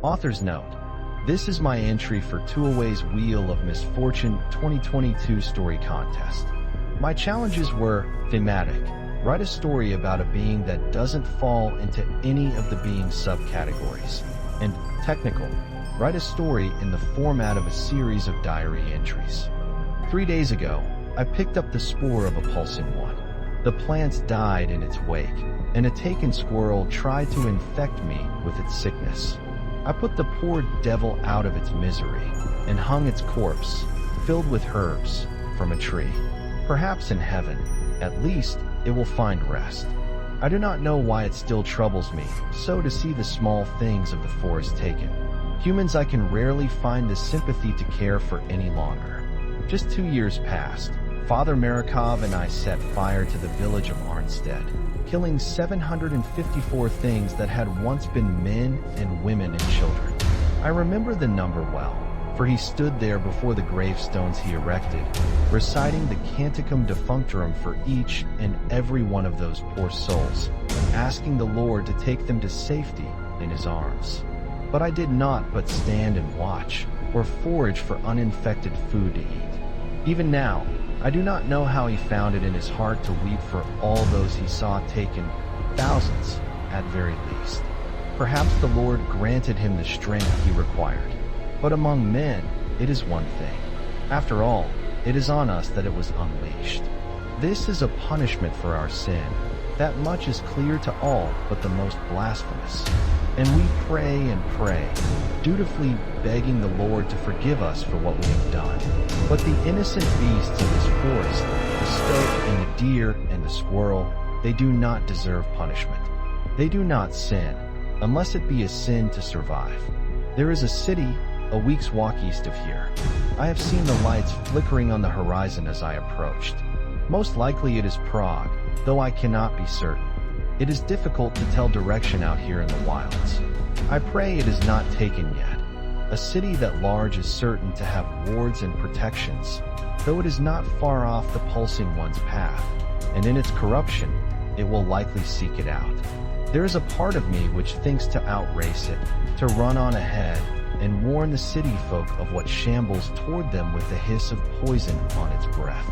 Author's note: this is my entry for Tuaway's Wheel of Misfortune 2022 story contest. My challenges were thematic. Write a story about a being that doesn't fall into any of the being subcategories. And technical. Write a story in the format of a series of diary entries. 3 days ago, I picked up the spoor of a pulsing one. The plants died in its wake, and a taken squirrel tried to infect me with its sickness. I put the poor devil out of its misery and hung its corpse, filled with herbs, from a tree. Perhaps in heaven, at least, it will find rest. I do not know why it still troubles me, so to see the small things of the forest taken. Humans I can rarely find the sympathy to care for any longer. Just 2 years passed. Father Marikov and I set fire to the village of Arnstead, killing 754 things that had once been men and women and children. I remember the number well, for he stood there before the gravestones he erected, reciting the Canticum Defunctorum for each and every one of those poor souls, asking the Lord to take them to safety in his arms. But I did not but stand and watch, or forage for uninfected food to eat. Even now, I do not know how he found it in his heart to weep for all those he saw taken, thousands at very least. Perhaps the Lord granted him the strength he required. But among men, it is one thing. After all, it is on us that it was unleashed. This is a punishment for our sin. That much is clear to all but the most blasphemous. And we pray and pray, dutifully begging the Lord to forgive us for what we have done. But the innocent beasts of this forest, the stoat and the deer and the squirrel, they do not deserve punishment. They do not sin, unless it be a sin to survive. There is a city a week's walk east of here. I have seen the lights flickering on the horizon as I approached. Most likely it is Prague, though I cannot be certain. It is difficult to tell direction out here in the wilds. I pray it is not taken yet. A city that large is certain to have wards and protections, though it is not far off the pulsing one's path, and in its corruption, it will likely seek it out. There is a part of me which thinks to outrace it, to run on ahead, and warn the city folk of what shambles toward them with the hiss of poison on its breath.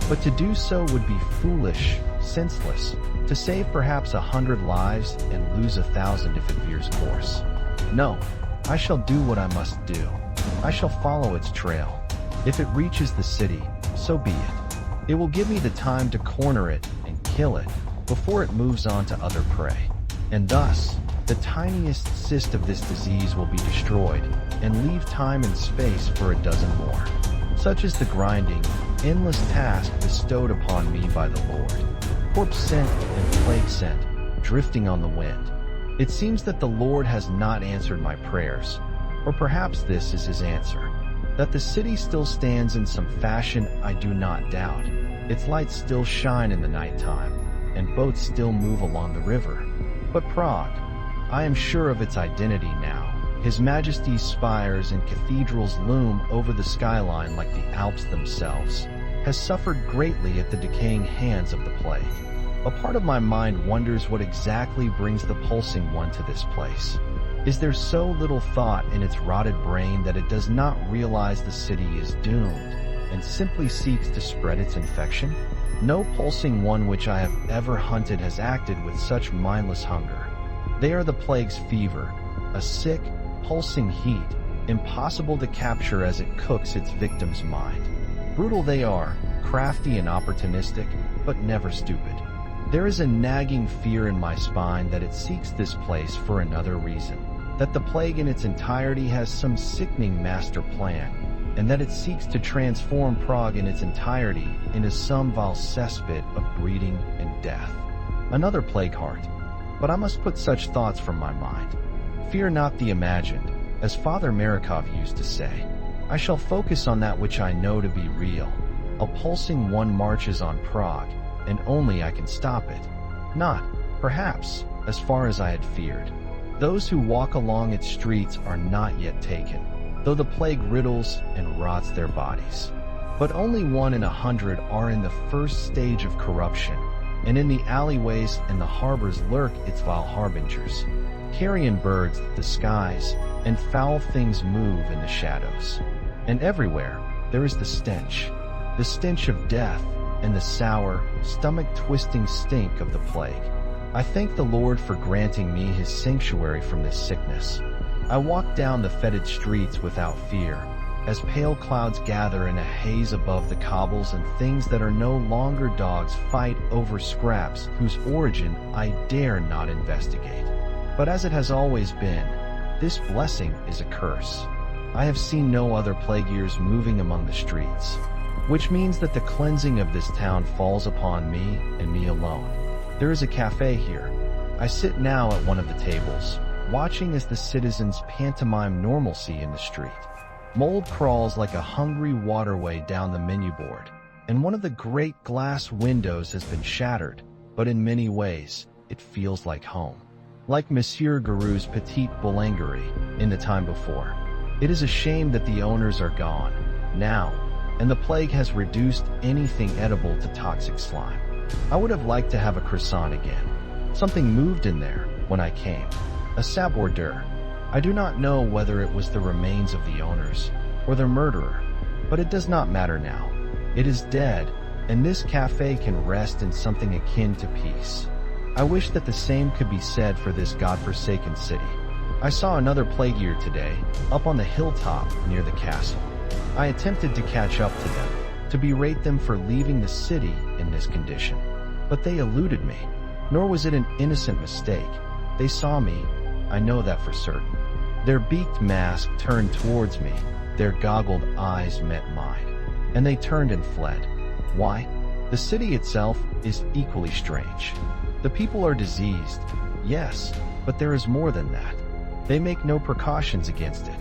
But to do so would be foolish, senseless, to save perhaps 100 lives and lose 1,000 if it veers course. No, I shall do what I must do. I shall follow its trail. If it reaches the city, so be it. It will give me the time to corner it and kill it before it moves on to other prey. And thus, the tiniest cyst of this disease will be destroyed and leave time and space for a dozen more. Such is the grinding, endless task bestowed upon me by the Lord. Corpse scent and plague scent, drifting on the wind. It seems that the Lord has not answered my prayers, or perhaps this is his answer. That the city still stands in some fashion I do not doubt. Its lights still shine in the nighttime, and boats still move along the river. But Prague, I am sure of its identity now. His Majesty's spires and cathedrals loom over the skyline like the Alps themselves, has suffered greatly at the decaying hands of the plague. A part of my mind wonders what exactly brings the pulsing one to this place. Is there so little thought in its rotted brain that it does not realize the city is doomed, and simply seeks to spread its infection? No pulsing one which I have ever hunted has acted with such mindless hunger. They are the plague's fever, a sick, pulsing heat, impossible to capture as it cooks its victim's mind. Brutal they are, crafty and opportunistic, but never stupid. There is a nagging fear in my spine that it seeks this place for another reason, that the plague in its entirety has some sickening master plan, and that it seeks to transform Prague in its entirety into some vile cesspit of breeding and death. Another plague heart. But I must put such thoughts from my mind. Fear not the imagined, as Father Marikov used to say. I shall focus on that which I know to be real. A pulsing one marches on Prague, and only I can stop it. Not, perhaps, as far as I had feared. Those who walk along its streets are not yet taken, though the plague riddles and rots their bodies. But only 1 in 100 are in the first stage of corruption, and in the alleyways and the harbors lurk its vile harbingers. Carrion birds disguise, and foul things move in the shadows. And everywhere, there is the stench of death, and the sour, stomach-twisting stink of the plague. I thank the Lord for granting me his sanctuary from this sickness. I walk down the fetid streets without fear, as pale clouds gather in a haze above the cobbles and things that are no longer dogs fight over scraps whose origin I dare not investigate. But as it has always been, this blessing is a curse. I have seen no other plague years moving among the streets, which means that the cleansing of this town falls upon me and me alone. There is a cafe here. I sit now at one of the tables, watching as the citizens pantomime normalcy in the street. Mold crawls like a hungry waterway down the menu board, and one of the great glass windows has been shattered, but in many ways, it feels like home. Like Monsieur Guru's petite boulangerie in the time before. It is a shame that the owners are gone now, and the plague has reduced anything edible to toxic slime. I would have liked to have a croissant again. Something moved in there when I came. A saboteur. I do not know whether it was the remains of the owners or the murderer, but it does not matter now. It is dead, and this cafe can rest in something akin to peace. I wish that the same could be said for this godforsaken city. I saw another plague year today, up on the hilltop near the castle. I attempted to catch up to them, to berate them for leaving the city in this condition. But they eluded me, nor was it an innocent mistake. They saw me, I know that for certain. Their beaked mask turned towards me, their goggled eyes met mine, and they turned and fled. Why? The city itself is equally strange. The people are diseased, yes, but there is more than that. They make no precautions against it.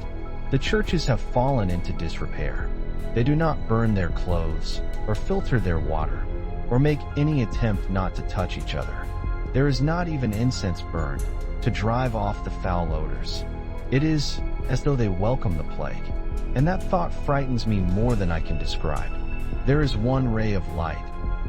The churches have fallen into disrepair. They do not burn their clothes, or filter their water, or make any attempt not to touch each other. There is not even incense burned to drive off the foul odors. It is as though they welcome the plague, and that thought frightens me more than I can describe. There is one ray of light,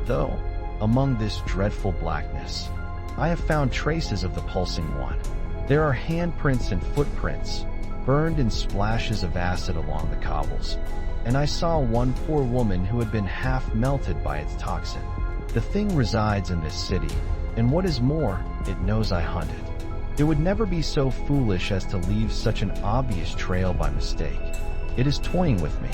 though, among this dreadful blackness. I have found traces of the pulsing one. There are handprints and footprints, burned in splashes of acid along the cobbles, and I saw one poor woman who had been half melted by its toxin. The thing resides in this city, and what is more, it knows I hunted. It would never be so foolish as to leave such an obvious trail by mistake. It is toying with me.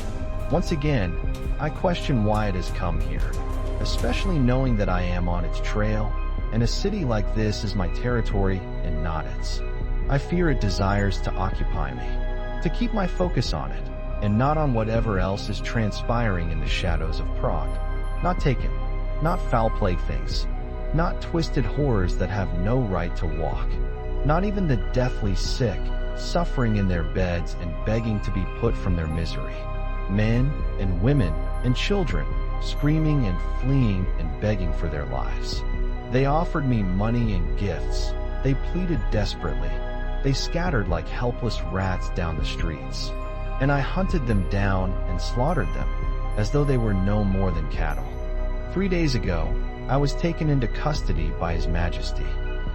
Once again, I question why it has come here, especially knowing that I am on its trail, and a city like this is my territory and not its. I fear it desires to occupy me, to keep my focus on it, and not on whatever else is transpiring in the shadows of Prague. Not taken, not foul plague things, not twisted horrors that have no right to walk, not even the deathly sick, suffering in their beds and begging to be put from their misery. Men and women and children, screaming and fleeing and begging for their lives. They offered me money and gifts. They pleaded desperately. They scattered like helpless rats down the streets. And I hunted them down and slaughtered them, as though they were no more than cattle. 3 days ago, I was taken into custody by His Majesty.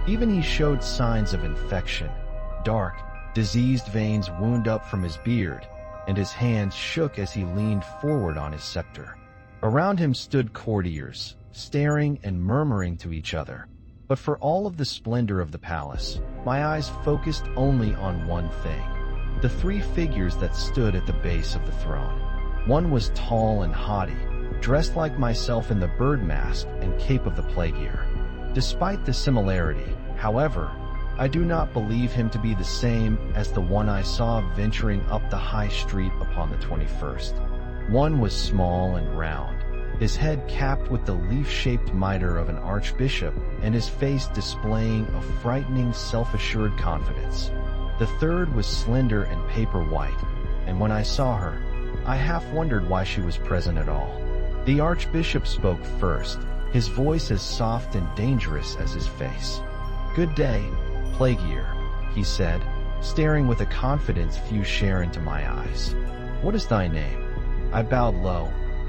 Even he showed signs of infection. Dark, diseased veins wound up from his beard, and his hands shook as he leaned forward on his scepter. Around him stood courtiers, staring and murmuring to each other. But for all of the splendor of the palace, my eyes focused only on one thing: the 3 figures that stood at the base of the throne. One was tall and haughty, dressed like myself in the bird mask and cape of the plague year. Despite the similarity, however, I do not believe him to be the same as the one I saw venturing up the high street upon the 21st. One was small and round, his head capped with the leaf-shaped mitre of an archbishop, and his face displaying a frightening self-assured confidence. The third was slender and paper white, and when I saw her, I half wondered why she was present at all. The archbishop spoke first, his voice as soft and dangerous as his face. "Good day, plague year," he said, staring with a confidence few share into my eyes. "What is thy name?" I bowed low,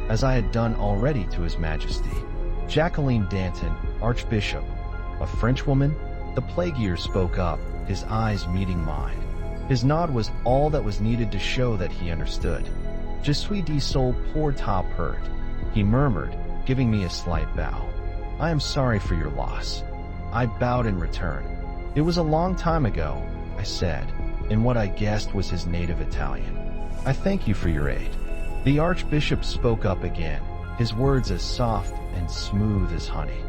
as I had done already to His Majesty. "Jacqueline Danton, Archbishop, a Frenchwoman? The plague ear spoke up, his eyes meeting mine. His nod was all that was needed to show that he understood. Je suis désolé pour ta perte, he murmured, giving me a slight bow. I am sorry for your loss. I bowed in return. It was a long time ago, I said, in what I guessed was his native Italian. I thank you for your aid. The Archbishop spoke up again, his words as soft and smooth as honey.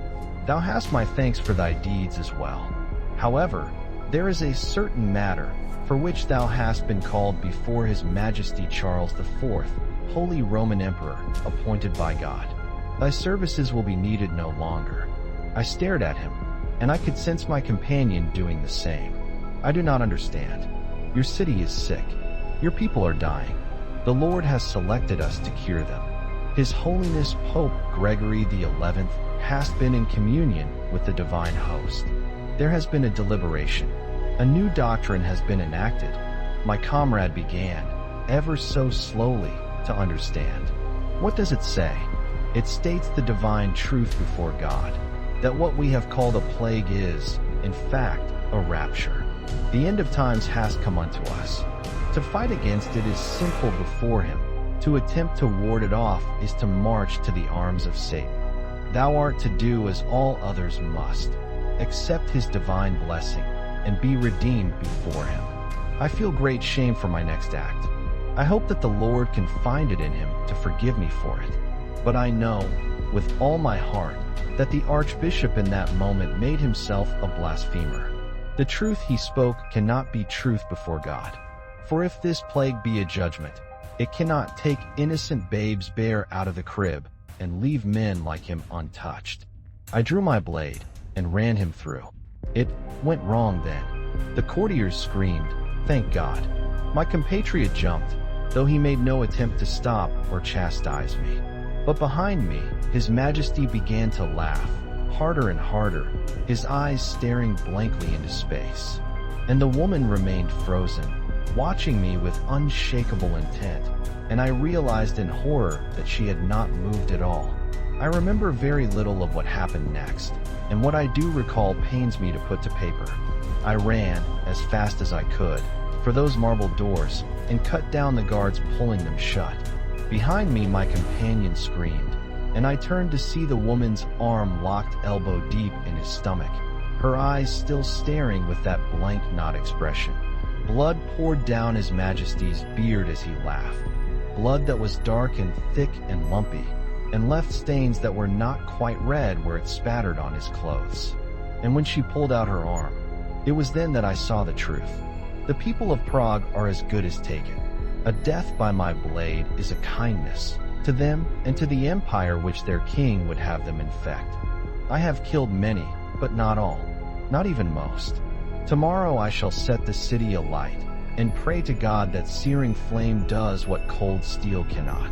Thou hast my thanks for thy deeds as well. However, there is a certain matter for which thou hast been called before His Majesty Charles IV, Holy Roman Emperor, appointed by God. Thy services will be needed no longer. I stared at him, and I could sense my companion doing the same. I do not understand. Your city is sick. Your people are dying. The Lord has selected us to cure them. His Holiness Pope Gregory XI has been in communion with the divine host. There has been a deliberation. A new doctrine has been enacted. My comrade began, ever so slowly, to understand. What does it say? It states the divine truth before God, that what we have called a plague is, in fact, a rapture. The end of times has come unto us. To fight against it is simple before Him. To attempt to ward it off is to march to the arms of Satan. Thou art to do as all others must, accept His divine blessing, and be redeemed before Him. I feel great shame for my next act. I hope that the Lord can find it in Him to forgive me for it. But I know, with all my heart, that the Archbishop in that moment made himself a blasphemer. The truth he spoke cannot be truth before God. For if this plague be a judgment, it cannot take innocent babes bare out of the crib and leave men like him untouched. I drew my blade and ran him through. It went wrong then. The courtiers screamed, "Thank God." My compatriot jumped, though he made no attempt to stop or chastise me. But behind me, His Majesty began to laugh, harder and harder, his eyes staring blankly into space. And the woman remained frozen, watching me with unshakable intent, and I realized in horror that she had not moved at all. I remember very little of what happened next, and what I do recall pains me to put to paper. I ran, as fast as I could, for those marble doors, and cut down the guards pulling them shut. Behind me my companion screamed, and I turned to see the woman's arm locked elbow deep in his stomach, her eyes still staring with that blank knot expression. Blood poured down His Majesty's beard as he laughed, blood that was dark and thick and lumpy, and left stains that were not quite red where it spattered on his clothes. And when she pulled out her arm, it was then that I saw the truth. The people of Prague are as good as taken. A death by my blade is a kindness to them and to the empire which their king would have them infect. I have killed many, but not all, not even most. Tomorrow I shall set the city alight and pray to God that searing flame does what cold steel cannot.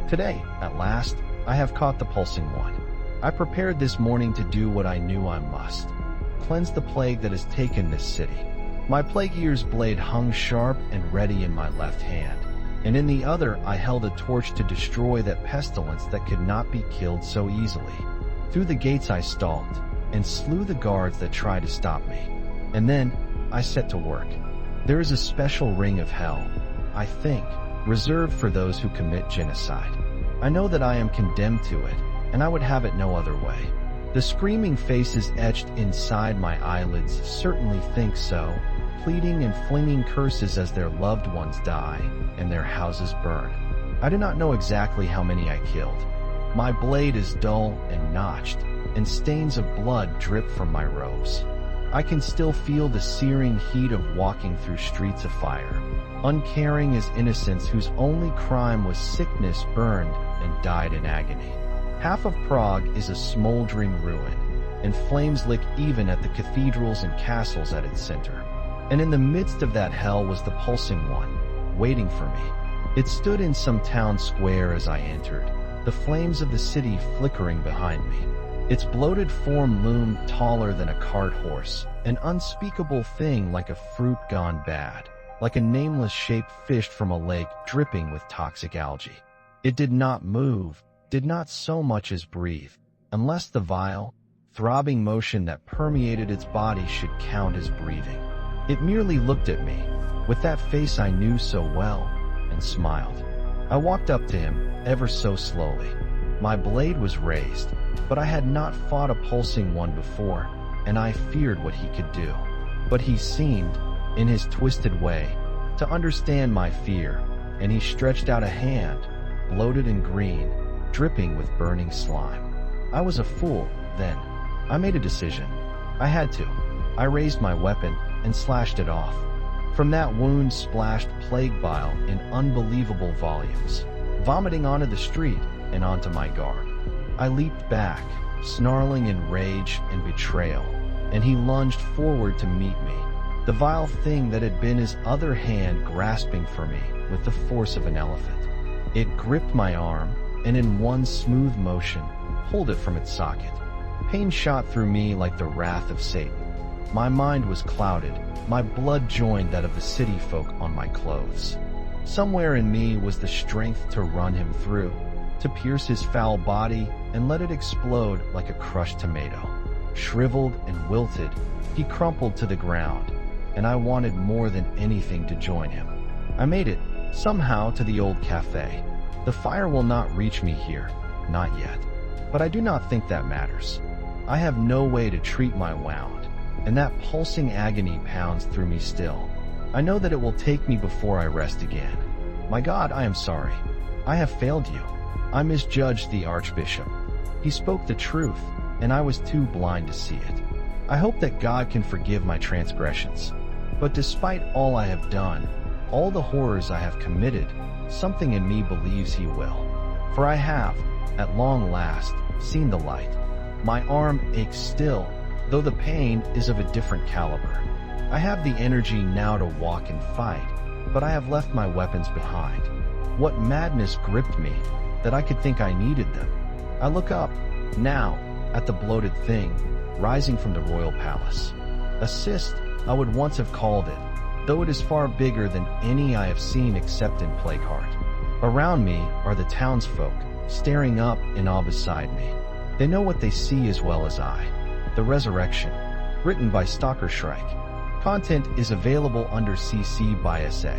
Today, at last, I have caught the pulsing one. I prepared this morning to do what I knew I must, cleanse the plague that has taken this city. My plague ear's blade hung sharp and ready in my left hand, and in the other I held a torch to destroy that pestilence that could not be killed so easily. Through the gates I stalked, and slew the guards that tried to stop me. And then I set to work. There is a special ring of hell, I think, reserved for those who commit genocide. I know that I am condemned to it, and I would have it no other way. The screaming faces etched inside my eyelids certainly think so, pleading and flinging curses as their loved ones die and their houses burn. I do not know exactly how many I killed. My blade is dull and notched, and stains of blood drip from my robes. I can still feel the searing heat of walking through streets of fire. Uncaring as innocents whose only crime was sickness burned and died in agony. Half of Prague is a smoldering ruin, and flames lick even at the cathedrals and castles at its center. And in the midst of that hell was the pulsing one, waiting for me. It stood in some town square as I entered, the flames of the city flickering behind me. Its bloated form loomed taller than a cart horse, an unspeakable thing like a fruit gone bad, like a nameless shape fished from a lake dripping with toxic algae. It did not move, did not so much as breathe, unless the vile, throbbing motion that permeated its body should count as breathing. It merely looked at me, with that face I knew so well, and smiled. I walked up to him, ever so slowly. My blade was raised, but I had not fought a pulsing one before, and I feared what he could do. But he seemed, in his twisted way, to understand my fear, and he stretched out a hand, bloated and green, dripping with burning slime. I was a fool, then. I made a decision. I had to. I raised my weapon and slashed it off. From that wound splashed plague bile in unbelievable volumes, vomiting onto the street and onto my guard. I leaped back, snarling in rage and betrayal, and he lunged forward to meet me, the vile thing that had been his other hand grasping for me with the force of an elephant. It gripped my arm, and in one smooth motion, pulled it from its socket. Pain shot through me like the wrath of Satan. My mind was clouded, my blood joined that of the city folk on my clothes. Somewhere in me was the strength to run him through, to pierce his foul body and let it explode like a crushed tomato. Shriveled and wilted, he crumpled to the ground, and I wanted more than anything to join him. I made it, somehow, to the old cafe. The fire will not reach me here, not yet. But I do not think that matters. I have no way to treat my wound, and that pulsing agony pounds through me still. I know that it will take me before I rest again. My God, I am sorry. I have failed you. I misjudged the Archbishop. He spoke the truth, and I was too blind to see it. I hope that God can forgive my transgressions. But despite all I have done, all the horrors I have committed, something in me believes he will. For I have, at long last, seen the light. My arm aches still, though the pain is of a different caliber. I have the energy now to walk and fight, but I have left my weapons behind. What madness gripped me, that I could think I needed them? I look up, now, at the bloated thing, rising from the royal palace. A cyst, I would once have called it, though it is far bigger than any I have seen except in Plagueheart. Around me are the townsfolk, staring up in awe beside me. They know what they see as well as I. The Resurrection, written by Stalker Shrike. Content is available under CC by SA.